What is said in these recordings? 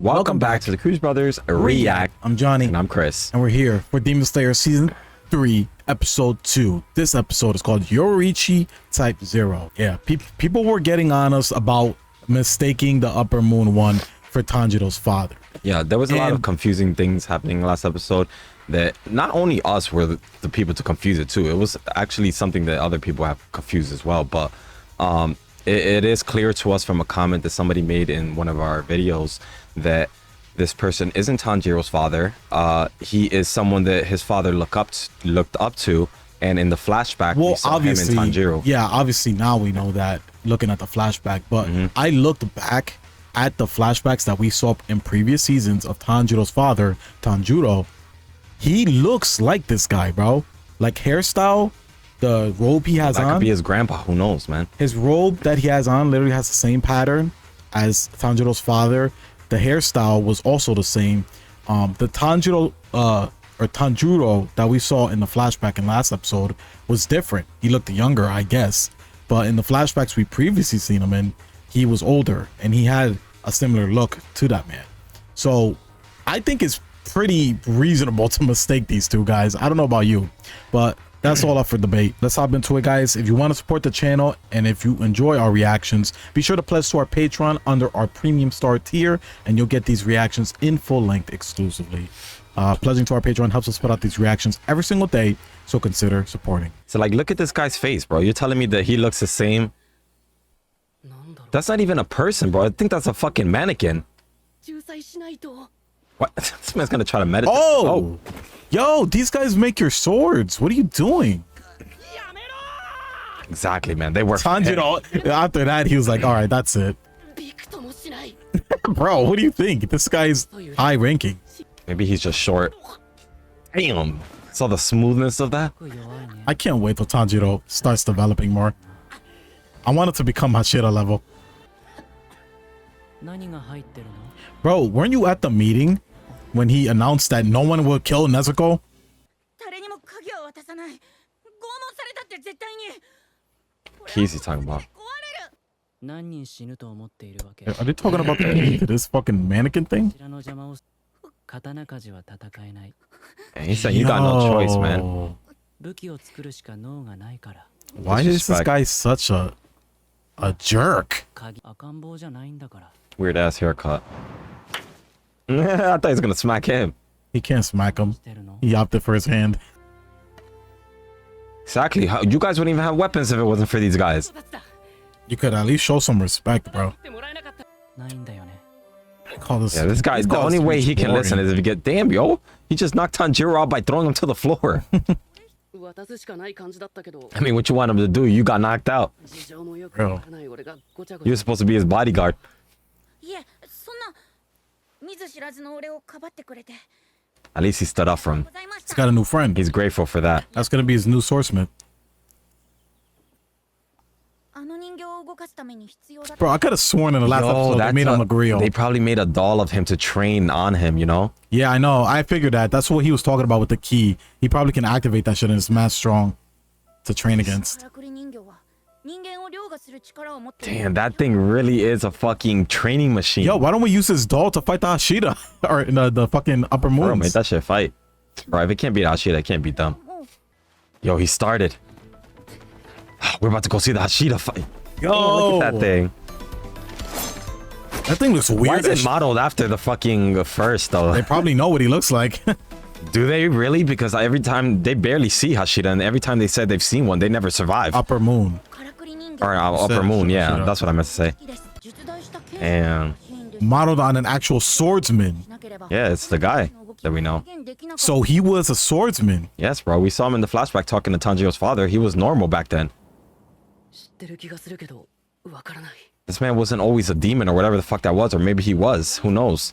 Welcome back to the Cruz Brothers React. I'm Johnny. And I'm Chris. And we're here for Demon Slayer Season 3, Episode 2. This episode is called Yoriichi Type 0. Yeah, people were getting on us about mistaking the Upper Moon one for Tanjiro's father. Yeah, there was a lot of confusing things happening last episode that not only us were the people to confuse it too. It was actually something that other people have confused as well. But it is clear to us from a comment that somebody made in one of our videos that this person isn't Tanjiro's father. He is someone that his father looked up to, and in the flashback, we saw him and Tanjiro. Yeah, obviously now we know that looking at the flashback. But I looked back at the flashbacks that we saw in previous seasons of Tanjiro's father, Tanjiro. He looks like this guy, bro. Like hairstyle, the robe he has on. That could be his grandpa. Who knows, man? His robe that he has on literally has the same pattern as Tanjiro's father. The hairstyle was also the same. The Tanjiro that we saw in the flashback in last episode was different. He looked younger, I guess. But in the flashbacks we previously seen him in, he was older and he had a similar look to that man. So I think it's pretty reasonable to mistake these two guys. I don't know about you, but that's all up for debate. Let's hop into it, guys. If you want to support the channel and if you enjoy our reactions, be sure to pledge to our Patreon under our premium star tier, and you'll get these reactions in full length exclusively. Pledging to our Patreon helps us put out these reactions every single day, so consider supporting. So like, look at this guy's face, bro. You're telling me that he looks the same? That's not even a person, bro. I think that's a fucking mannequin. What? This man's gonna try to meditate. Oh! Yo, these guys make your swords. What are you doing? Exactly, man. They work. Tanjiro, after that, he was like, all right, that's it. Bro, what do you think? This guy's high ranking. Maybe he's just short. Damn. Saw the smoothness of that. I can't wait till Tanjiro starts developing more. I want it to become Hashira level. Bro, weren't you at the meeting when he announced that no one will kill Nezuko? Keys he talking about? Are they talking about the key to this fucking mannequin thing? And he said you got no choice, man. Why is this guy such a jerk? Weird ass haircut. I thought he was gonna smack him. He can't smack him. He opted for his hand. Exactly. You guys wouldn't even have weapons if it wasn't for these guys. You could at least show some respect, bro. Yeah, this guy, the only way he can listen is if you get, damn, yo, he just knocked Tanjiro out by throwing him to the floor. I mean, what you want him to do? You got knocked out. Bro. You're supposed to be his bodyguard. At least he stood up for him. He's got a new friend. He's grateful for that. That's gonna be his new swordsmith. Bro, I could have sworn in the last episode they made him look real. They probably made a doll of him to train on him, you know? Yeah, I know. I figured that. That's what he was talking about with the key. He probably can activate that shit and it's mad strong to train against. Damn, that thing really is a fucking training machine. Yo, why don't we use this doll to fight the Hashira? Or the fucking Upper Moons? Bro, make that shit fight. Bro, if it can't beat Hashira, it can't beat them. Yo, he started. We're about to go see the Hashira fight. Yo, look at that thing. That thing looks weird. Why is it modeled after the fucking first, though? They probably know what he looks like. Do they really? Because every time they barely see Hashira, and every time they said they've seen one, they never survive. Upper Moon. Or Upper Moon, yeah, that's what I meant to say. And modeled on an actual swordsman. yeah, it's the guy that we know. So he was a swordsman. Yes, bro. We saw him in the flashback talking to Tanjiro's father. He was normal back then. This man wasn't always a demon or whatever the fuck that was, or maybe he was. Who knows?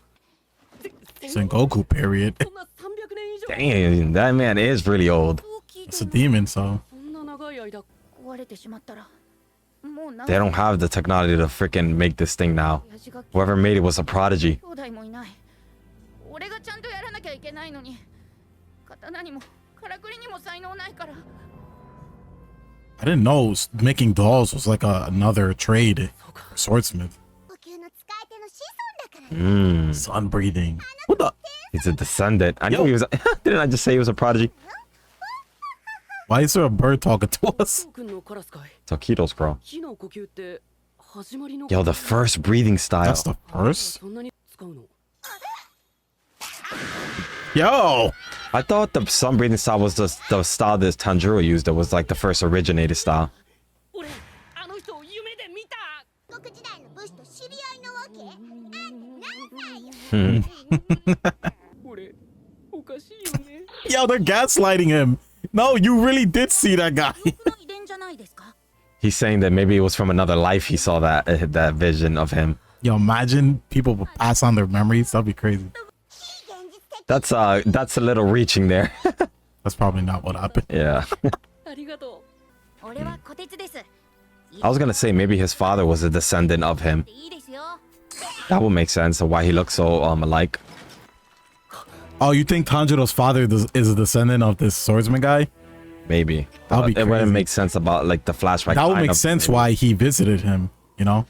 Sengoku period. Dang, that man is really old. It's a demon, so. They don't have the technology to freaking make this thing now. Whoever made it was a prodigy. I didn't know making dolls was like another trade. Swordsmith. Sun breathing. What the? He's a descendant. I Yo. knew he was. Didn't I just say he was a prodigy? Why is there a bird talking to us? Taquitos, bro. 火の呼吸って始まりの Yo, the first breathing style. That's the first? そんなに使うの Yo! I thought the sun breathing style was the style that Tanjiro used. That was like the first originated style. 俺あの人を夢で見た国時代の武士と知り合いのわけ何歳よ俺おかしいよね Yo, they're gaslighting him. No, you really did see that guy. の遺伝じゃないですか He's saying that maybe it was from another life. He saw that vision of him. Yo, imagine people would pass on their memories. That'd be crazy. That's a little reaching there. That's probably not what happened. Yeah. ありがと俺は虎鉄です I was gonna say maybe his father was a descendant of him. いいですよ That would make sense of why he looks so alike. Oh, you think Tanjiro's father is a descendant of this swordsman guy? Maybe. That'd be It wouldn't crazy. make sense about like the flashback. That would make lineup, sense maybe. why he visited him, you know?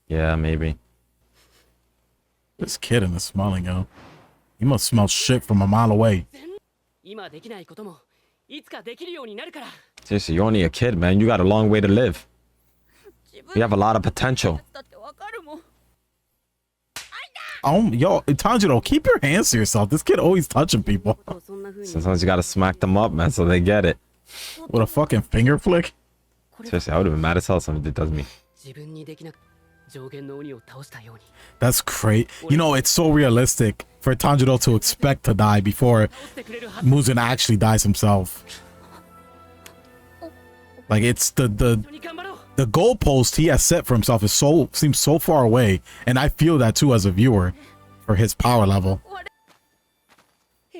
Yeah, maybe. This kid in the smelling, yo. He must smell shit from a mile away. う今できないこともいつかできるようになるから Seriously, you're only a kid, man. You got a long way to live. You have a lot of potential. だってわかるもん Oh, yo, Tanjiro, keep your hands to yourself. This kid always touching people そんな風に Sometimes you gotta smack them up, man, so they get it. with a fucking finger flick. Seriously, I would have been mad as hell if somebody does me. 自分にできなく上限の鬼を倒したように That's great. You know, it's so realistic for Tanjiro to expect to die before 倒してくれるはず Muzan actually dies himself. Like it's the に頑張ろう the goalpost he has set for himself is seems so far away, and I feel that too as a viewer for his power level. へ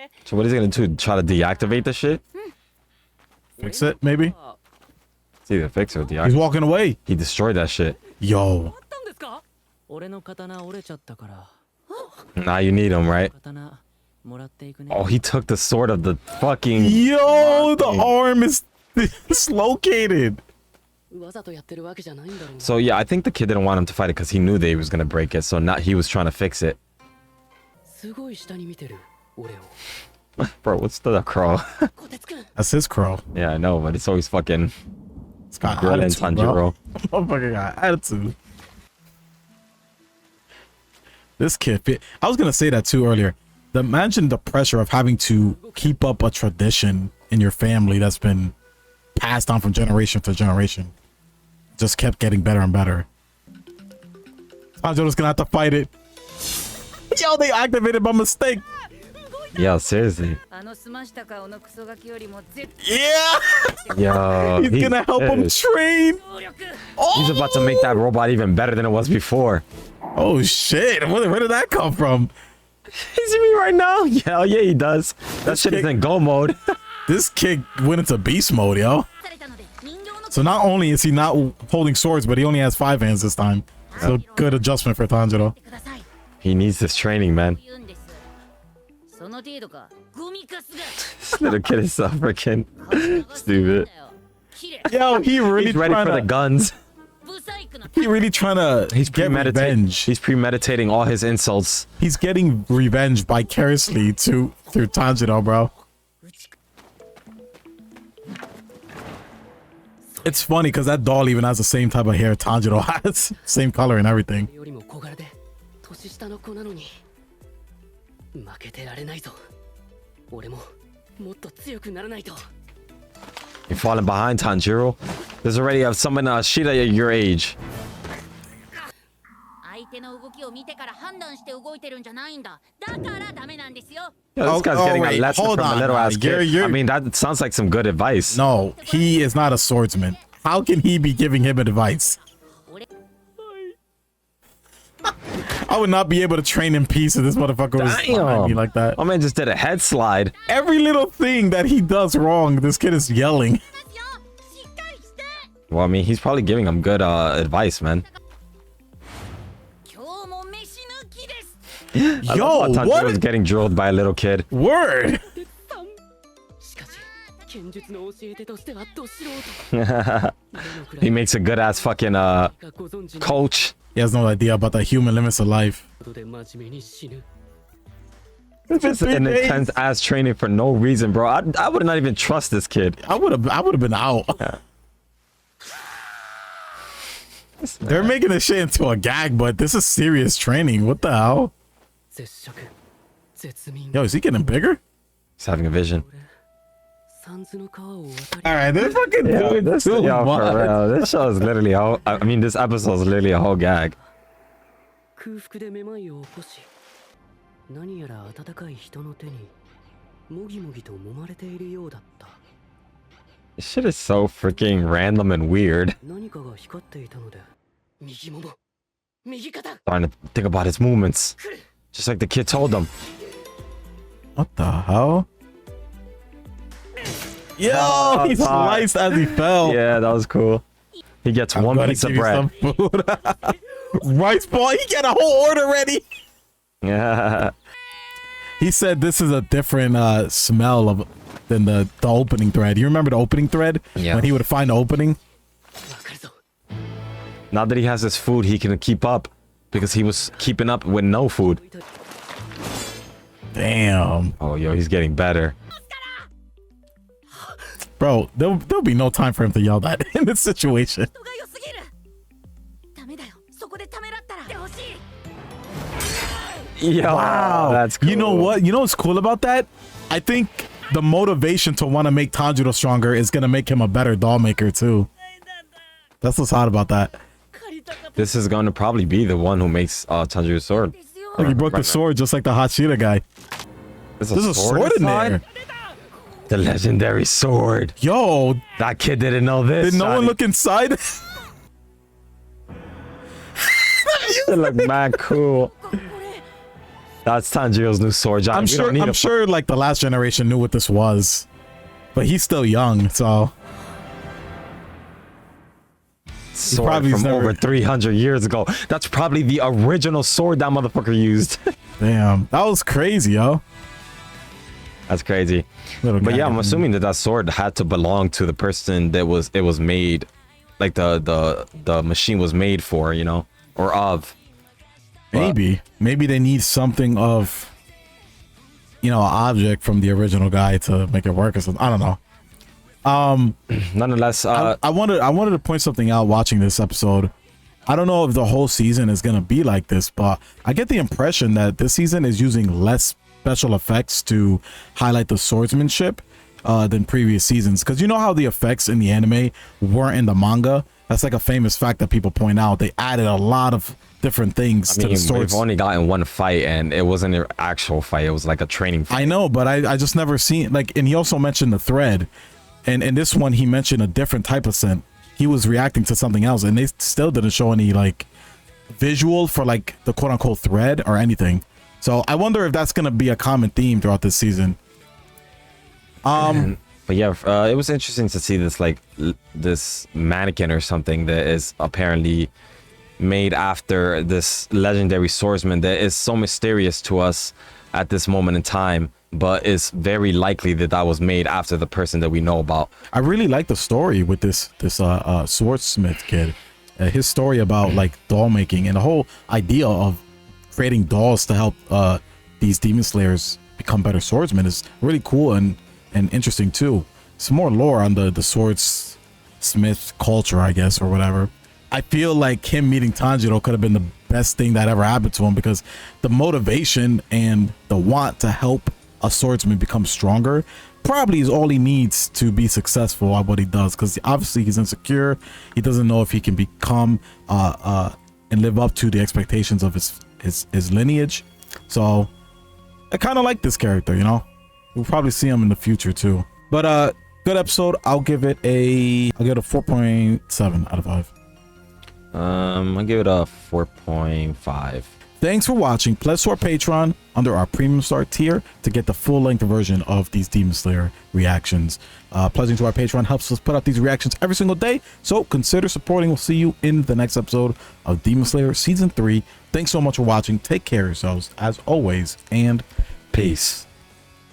え So what is he gonna do? Try to deactivate the shit? Fix it, maybe? It's either fix it or He's deactivate. walking away. He destroyed that shit. Yo, あったんですか俺の刀折れちゃったから Now you need him, right? 刀もらっていくね Oh, he took the sword of the fucking. yo, the arm is dislocated. わざとやってるわけじゃないんだろうな So yeah, I think the kid didn't want him to fight it because he knew that he was gonna break it. So now he was trying to fix it. すごい下に見てる俺を Bro, what's the crow? こてつくん That's his crow. Yeah, I know, but it's always fucking It's got grilling attitude, bro. Tanjiro. Motherfucker got attitude. This kid fit. I was gonna say that too earlier. Imagine the pressure of having to keep up a tradition in your family that's been passed on from generation to generation. Just kept getting better and better. Tanjiro's gonna have to fight it. Yo, they activated by mistake. Yeah, seriously. あの澄ました顔のクソガキよりも絶 Yeah, Yo, he's gonna help him train. 能力 He's about to make that robot even better than it was before. Oh shit! Where did that come from? You see me right now? Hell yeah, he does. That shit is in go mode. This kid went into beast mode, yo. されたので人形の So not only is he not holding swords, but he only has 5 hands this time. So good adjustment for Tanjiro. ください He needs this training, man. 言うんですその程度かゴミカスが This little kid is so freaking stupid. 綺麗 Yo, he really He's ready trying for the to. guns. ブサイクな He really trying to. He's get premeditating. revenge. He's premeditating all his insults. He's getting revenge vicariously through Tanjiro, bro. It's funny because that doll even has the same type of hair Tanjiro has, same color and everything. よりも小柄で年下の子なのに負けてられないぞ俺ももっと強くならないと You're falling behind, Tanjiro. There's already someone Shida at your age. 相手の動きを見てから判断して動いてるんじゃないんだだからダメなんですよ Yo, this Oh, guy's oh, getting wait, a lesson hold from a on little now. ass kid. You're- I mean, that sounds like some good advice. No, he is not a swordsman. How can he be giving him advice? I would not be able to train in peace if this motherfucker was behind me like that. My man just did a head slide. Every little thing that he does wrong, this kid is yelling. ですよしっかりして Well, I mean, he's probably giving him good advice, man. 今日も飯抜きです I Yo, love how Tanjiro what? was getting drilled by a little kid. Word. しかし剣術の教え手としてはど素人 He makes a good ass fucking がご存知の coach. He has no idea about the human limits of life. ことで真面目に死ぬ Just an intense ass training for no reason, bro. I would not even trust this kid. I would have been out. They're making this shit into a gag, but this is serious training. What the hell? 絶食絶民 Yo, is he getting bigger? He's having a vision. 三途の川を渡り All right, they're fucking Yo, doing this, too yo, much. for real. This show is literally a whole, I mean, this episode is literally a whole gag. 空腹でめまいを起こし何やら温かい人の手にもぎもぎと揉まれているようだった This shit is so freaking random and weird. 何かが光っていたので右もも右肩 Starting to think about his movements. Just like the kid told them. What the hell? Yo, he sliced as he fell. Yeah, that was cool. He gets I'm one gonna piece of give you bread. some food. Rice ball. He got a whole order ready. Yeah. He said this is a different smell of than the opening thread. You remember the opening thread? Yeah. When he would find the opening? わかるぞ Now that he has his food, he can keep up because he was keeping up with no food. Damn. Oh, yo, he's getting better. Bro, there'll be no time for him to yell that in this situation. 人が良すぎるダメだよそこでためらったらってほしい Yo, that's cool. You know what? You know what's cool about that? I think the motivation to want to make Tanjiro stronger is going to make him a better doll maker too. That's what's hot about that. This is going to probably be the one who makes Tanjiro's sword. ですよ Like he broke the sword just like the Hashira guy. There's a sword in there. The legendary sword. Yo, That kid didn't know this. did no one look inside? It looked mad cool. これ That's Tanjiro's new sword, John. I'm sure like the last generation knew what this was. But he's still young, so sword probably from never- over 300 years ago. That's probably the original sword that motherfucker used. damn. That was crazy, yo. That's crazy. Little But guy. yeah, I'm assuming that that sword had to belong to the person that it was made, like the machine was made for, you know, or of. Maybe they need something of, you know, an object from the original guy to make it work or something. I don't know. Nonetheless, I wanted to point something out watching this episode. I don't know if the whole season is gonna be like this, but I get the impression that this season is using less special effects to highlight the swordsmanship than previous seasons. Because you know how the effects in the anime weren't in the manga? That's like a famous fact that people point out. They added a lot of different things I to mean, the swords. we've only gotten one fight, and it wasn't an actual fight. It was like a training fight. I know, but I just never seen like, and he also mentioned the thread, and in this one he mentioned a different type of scent. He was reacting to something else, and they still didn't show any like visual for like the quote unquote thread or anything. So I wonder if that's gonna be a common theme throughout this season. But yeah, it was interesting to see this like this mannequin or something that is apparently made after this legendary swordsman that is so mysterious to us at this moment in time, but it's very likely that that was made after the person that we know about. I really like the story with this swordsmith kid. His story about like doll making and the whole idea of creating dolls to help these demon slayers become better swordsmen is really cool and interesting too. Some more lore on the swordsmith culture, I guess, or whatever. I feel like him meeting Tanjiro could have been the best thing that ever happened to him, because the motivation and the want to help a swordsman become stronger probably is all he needs to be successful at what he does, because obviously he's insecure. He doesn't know if he can become and live up to the expectations of his lineage. So I kind of like this character, you know. We'll probably see him in the future too. But good episode. I'll give it a 4.7 out of 5. I'll give it a 4.5. Thanks for watching. Pledge to our Patreon under our premium start tier to get the full-length version of these Demon Slayer reactions. Pledging to our Patreon helps us put out these reactions every single day, so consider supporting. We'll see you in the next episode of Demon Slayer Season 3. Thanks so much for watching. Take care of yourselves, as always, and peace.